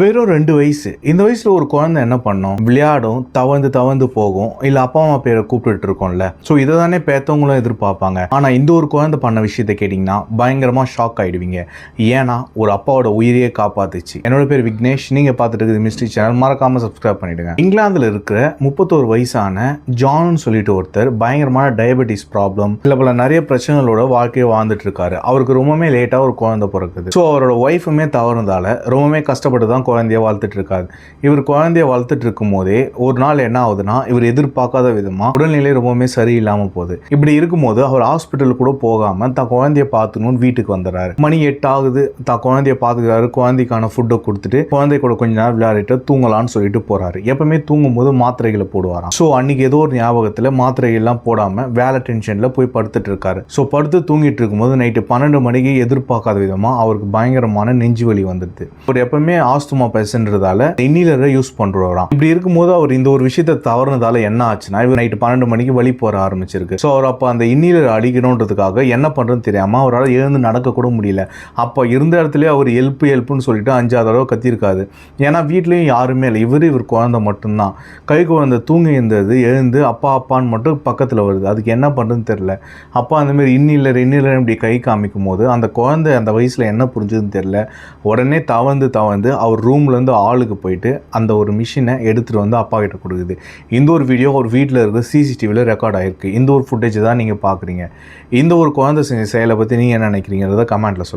வெறும் 2 வயசு. இந்த வயசுல ஒரு குழந்தை என்ன பண்ணும்? விளையாடும், தவழ்ந்து தவழ்ந்து போகும். இல்ல அப்பா அம்மா பேரை கூப்பிட்டுட்டு இருக்கோம்ல. ஸோ இதை தானே பெத்தவங்களும் எதிர்பார்ப்பாங்க. ஆனா இந்த ஒரு குழந்தை பண்ண விஷயத்த கேட்டிங்கன்னா பயங்கரமா ஷாக் ஆயிடுவீங்க. ஏன்னா ஒரு அப்பாவோட உயிரையே காப்பாத்துச்சு. என்னோட பேர் விக்னேஷ். நீங்க பார்த்துட்டு இருக்குது மிஸ்ட்ரி சேனல். மறக்காம சப்ஸ்கிரைப் பண்ணிடுங்க. இங்கிலாந்துல இருக்கிற 31 வயசான ஜான்னு சொல்லிட்டு ஒருத்தர் பயங்கரமான டயபெட்டிஸ் ப்ராப்ளம் இல்ல பல நிறைய பிரச்சனைகளோட வாழ்க்கையை வாழ்ந்துட்டு இருக்காரு. அவருக்கு ரொம்பவே லேட்டா ஒரு குழந்தை பிறக்குது. ஸோ அவரோட ஒய்ஃபுமே தவறுதால ரொம்பவே கஷ்டப்பட்டு தான் குழந்தைய வளர்த்துட்டு இருக்காரு. இவர் குழந்தைய வளர்த்துட்டு இருக்கும் போதே ஒரு நாள் என்ன ஆகுதுன்னா, இவர் எதிர்பார்க்காத விதமா உடல்நிலை ரொம்பவுமே சரியில்லாம போகுது. இப்படி இருக்கும்போது அவர் ஹாஸ்பிட்டல் கூட போகாம தான் குழந்தைய பார்த்துக்கணும்னு வீட்டுக்கு வந்துடுறாரு. மணி 8 ஆகுது. தான் குழந்தைய பார்த்துக்கிறாரு. குழந்தைக்கான ஃபுட்டை கொடுத்துட்டு குழந்தை கூட கொஞ்ச நேரம் விளையாடிட்டு தூங்கலான்னு சொல்லிட்டு போறாரு. எப்பவுமே தூங்கும் போது மாத்திரைகளை போடுவாராம். ஸோ அன்னைக்கு ஏதோ ஒரு ஞாபகத்துல மாத்திரைகள்லாம் போடாம வேலை டென்ஷன்ல போய் படுத்துட்டு இருக்காரு. ஸோ படுத்து தூங்கிட்டு இருக்கும்போது நைட்டு 12 மணிக்கு எதிர்பார்க்காத விதமா அவருக்கு பயங்கரமான நெஞ்சு வலி வந்துடுது. அவர் எப்பவுமே ஆஸ்துமா பேசன்றதால இன்னிலரை யூஸ் பண்றாராம். இப்படி இருக்கும்போது அவர் இந்த ஒரு விஷயத்தை தவறுனதால என்ன ஆச்சுன்னா, இவர் நைட்டு 12 மணிக்கு வலி போற ஆரம்பிச்சிருக்கு. ஸோ அவர் அப்போ அந்த இன்னிலரை அடிக்கணுன்றதுக்காக என்ன பண்றதுன்னு தெரியாம அவரால் எழுந்து நடக்க கூட முடியல. அப்போ இருந்த இடத்துல அவர் ஹெல்ப்னு சொல்லிட்டு 5 தடவை கத்திருக்காரு. ஏன்னா வீட்லயும் யாருமே இல்லை. இவர் குழந்தை மட்டும்தான். கை குழந்தை தூங்கி இருந்தது எழுந்து அப்பா அப்பான்னு மட்டும் பக்கத்தில் வருது. அதுக்கு என்ன பண்ணுறதுன்னு தெரியல. அப்பா அந்த மாதிரி இன்னிலர் இப்படி கை காமிக்கும் போது அந்த குழந்தை அந்த வயசுல என்ன புரிஞ்சதுன்னு தெரியல. உடனே தவந்து அவர் ரூம்லேருந்து ஆளுக்கு போயிட்டு அந்த ஒரு மிஷினை எடுத்துகிட்டு வந்து அப்பா கிட்ட கொடுக்குது. இந்த ஒரு வீடியோ ஒரு வீட்டில் இருக்கிற சிசிடிவியில் ரெக்கார்ட் ஆகிருக்கு. இந்த ஒரு ஃபுட்டேஜ் தான் நீங்கள் பார்க்குறீங்க. இந்த ஒரு குழந்தை செஞ்ச செயலை பற்றி நீங்கள் என்ன நினைக்கிறீங்கிறத கமெண்ட்டில் சொல்லுங்கள்.